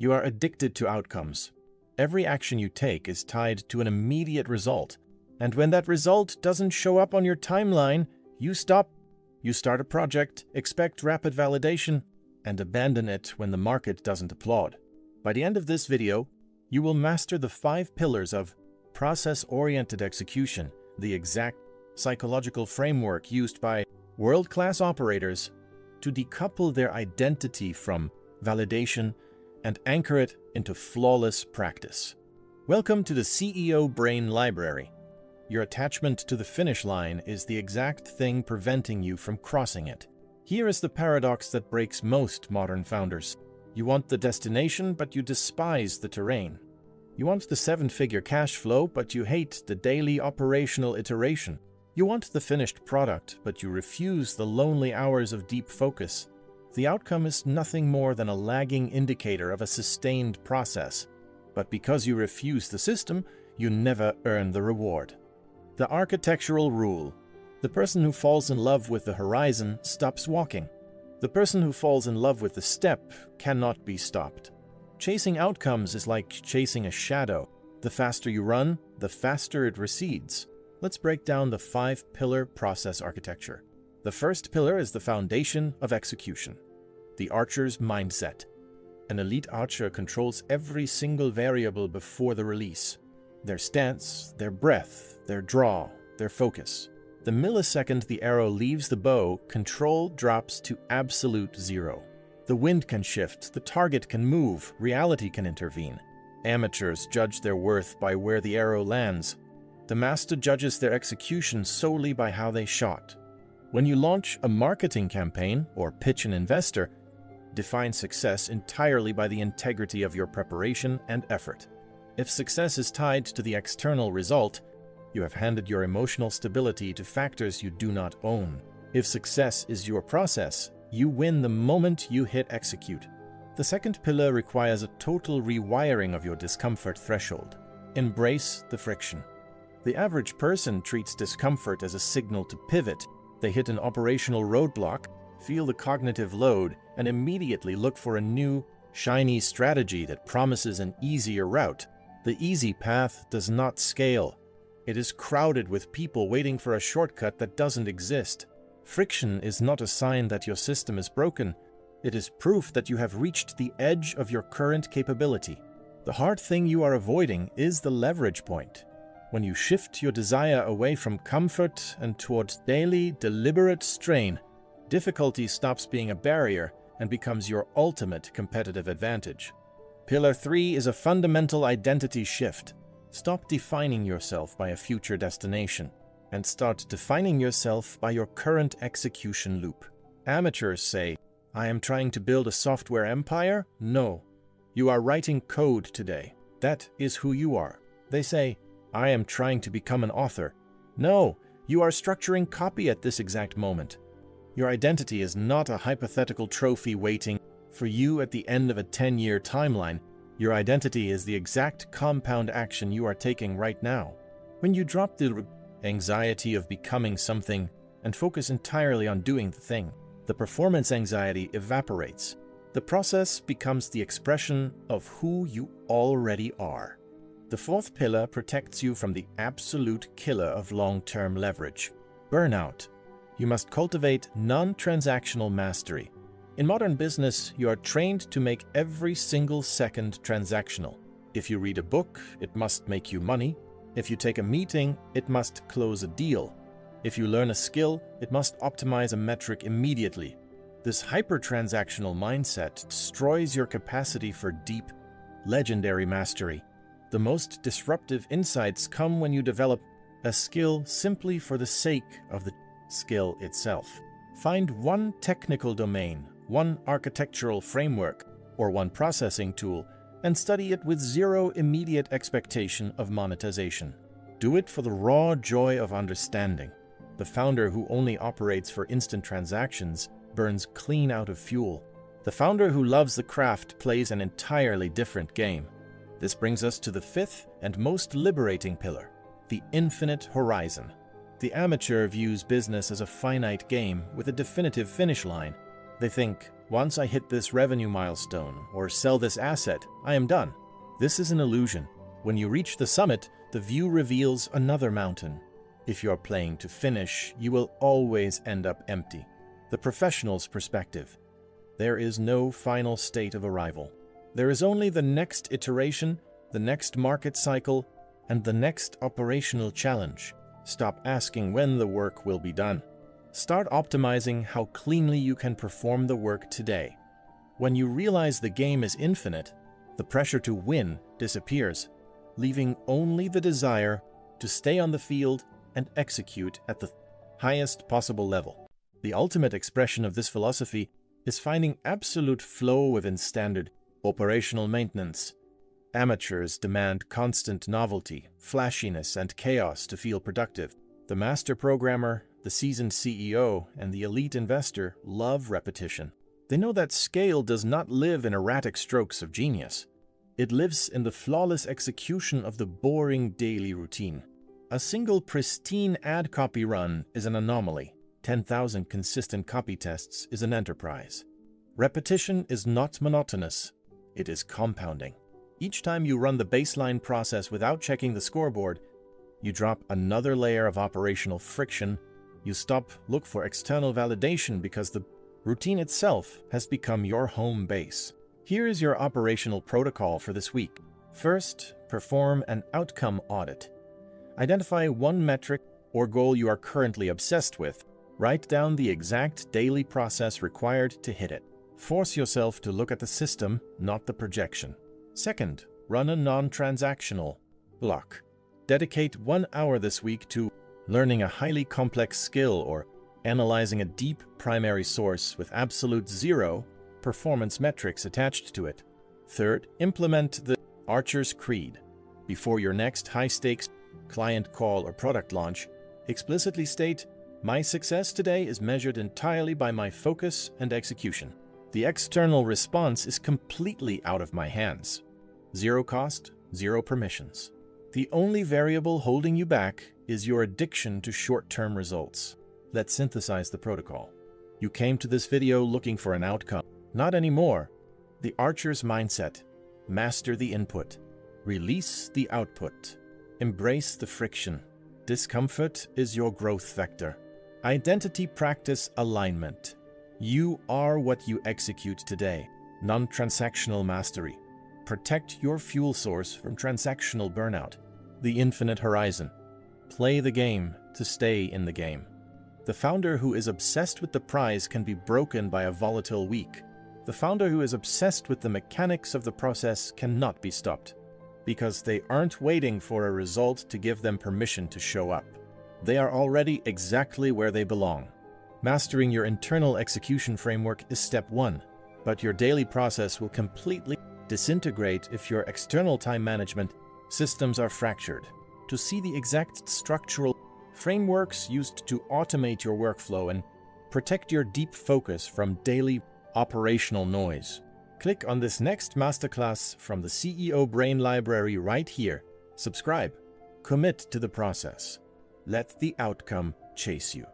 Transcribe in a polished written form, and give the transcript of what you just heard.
You are addicted to outcomes. Every action you take is tied to an immediate result, and when that result doesn't show up on your timeline, you stop. You start a project, expect rapid validation, and abandon it when the market doesn't applaud. By the end of this video, you will master the 5 pillars of process-oriented execution, the exact psychological framework used by world-class operators to decouple their identity from validation and anchor it into flawless practice. Welcome to the CEO Brain Library. Your attachment to the finish line is the exact thing preventing you from crossing it. Here is the paradox that breaks most modern founders. You want the destination, but you despise the terrain. You want the 7-figure cash flow, but you hate the daily operational iteration. You want the finished product, but you refuse the lonely hours of deep focus. The outcome is nothing more than a lagging indicator of a sustained process. But because you refuse the system, you never earn the reward. The architectural rule. The person who falls in love with the horizon stops walking. The person who falls in love with the step cannot be stopped. Chasing outcomes is like chasing a shadow. The faster you run, the faster it recedes. Let's break down the 5-pillar process architecture. The first pillar is the foundation of execution, the archer's mindset. An elite archer controls every single variable before the release. Their stance, their breath, their draw, their focus. The millisecond the arrow leaves the bow, control drops to absolute zero. The wind can shift, the target can move, reality can intervene. Amateurs judge their worth by where the arrow lands. The master judges their execution solely by how they shot. When you launch a marketing campaign or pitch an investor, define success entirely by the integrity of your preparation and effort. If success is tied to the external result, you have handed your emotional stability to factors you do not own. If success is your process, you win the moment you hit execute. The second pillar requires a total rewiring of your discomfort threshold. Embrace the friction. The average person treats discomfort as a signal to pivot. They hit an operational roadblock, feel the cognitive load, and immediately look for a new, shiny strategy that promises an easier route. The easy path does not scale. It is crowded with people waiting for a shortcut that doesn't exist. Friction is not a sign that your system is broken. It is proof that you have reached the edge of your current capability. The hard thing you are avoiding is the leverage point. When you shift your desire away from comfort and towards daily, deliberate strain, difficulty stops being a barrier and becomes your ultimate competitive advantage. Pillar 3 is a fundamental identity shift. Stop defining yourself by a future destination and start defining yourself by your current execution loop. Amateurs say, "I am trying to build a software empire." No, you are writing code today. That is who you are. They say, "I am trying to become an author." No, you are structuring copy at this exact moment. Your identity is not a hypothetical trophy waiting for you at the end of a 10-year timeline. Your identity is the exact compound action you are taking right now. When you drop the anxiety of becoming something and focus entirely on doing the thing, the performance anxiety evaporates. The process becomes the expression of who you already are. The 4th pillar protects you from the absolute killer of long-term leverage, burnout. You must cultivate non-transactional mastery. In modern business, you are trained to make every single second transactional. If you read a book, it must make you money. If you take a meeting, it must close a deal. If you learn a skill, it must optimize a metric immediately. This hyper-transactional mindset destroys your capacity for deep, legendary mastery. The most disruptive insights come when you develop a skill simply for the sake of the skill itself. Find one technical domain, one architectural framework, or one processing tool, and study it with zero immediate expectation of monetization. Do it for the raw joy of understanding. The founder who only operates for instant transactions burns clean out of fuel. The founder who loves the craft plays an entirely different game. This brings us to the 5th and most liberating pillar, the infinite horizon. The amateur views business as a finite game with a definitive finish line. They think, Once I hit this revenue milestone or sell this asset, I am done. This is an illusion. When you reach the summit, the view reveals another mountain. If you're playing to finish, you will always end up empty. The professional's perspective. There is no final state of arrival. There is only the next iteration, the next market cycle, and the next operational challenge. Stop asking when the work will be done. Start optimizing how cleanly you can perform the work today. When you realize the game is infinite, the pressure to win disappears, leaving only the desire to stay on the field and execute at the highest possible level. The ultimate expression of this philosophy is finding absolute flow within standard operational maintenance. Amateurs demand constant novelty, flashiness, and chaos to feel productive. The master programmer, the seasoned CEO, and the elite investor love repetition. They know that scale does not live in erratic strokes of genius. It lives in the flawless execution of the boring daily routine. A single pristine ad copy run is an anomaly. 10,000 consistent copy tests is an enterprise. Repetition is not monotonous. It is compounding. Each time you run the baseline process without checking the scoreboard, you drop another layer of operational friction. You look for external validation because the routine itself has become your home base. Here is your operational protocol for this week. First, perform an outcome audit. Identify one metric or goal you are currently obsessed with. Write down the exact daily process required to hit it. Force yourself to look at the system, not the projection. Second, run a non-transactional block. Dedicate 1 hour this week to learning a highly complex skill or analyzing a deep primary source with absolute zero performance metrics attached to it. Third, implement the Archer's Creed. Before your next high-stakes client call or product launch, explicitly state, "My success today is measured entirely by my focus and execution. The external response is completely out of my hands. Zero cost, zero permissions. The only variable holding you back is your addiction to short-term results." Let's synthesize the protocol. You came to this video looking for an outcome. Not anymore. The Archer's mindset. Master the input. Release the output. Embrace the friction. Discomfort is your growth vector. Identity practice alignment. You are what you execute today. Non-transactional mastery. Protect your fuel source from transactional burnout. The infinite horizon. Play the game to stay in the game. The founder who is obsessed with the prize can be broken by a volatile week. The founder who is obsessed with the mechanics of the process cannot be stopped, because they aren't waiting for a result to give them permission to show up. They are already exactly where they belong. Mastering your internal execution framework is step 1, but your daily process will completely disintegrate if your external time management systems are fractured. To see the exact structural frameworks used to automate your workflow and protect your deep focus from daily operational noise, click on this next masterclass from the CEO Brain Library right here. Subscribe. Commit to the process. Let the outcome chase you.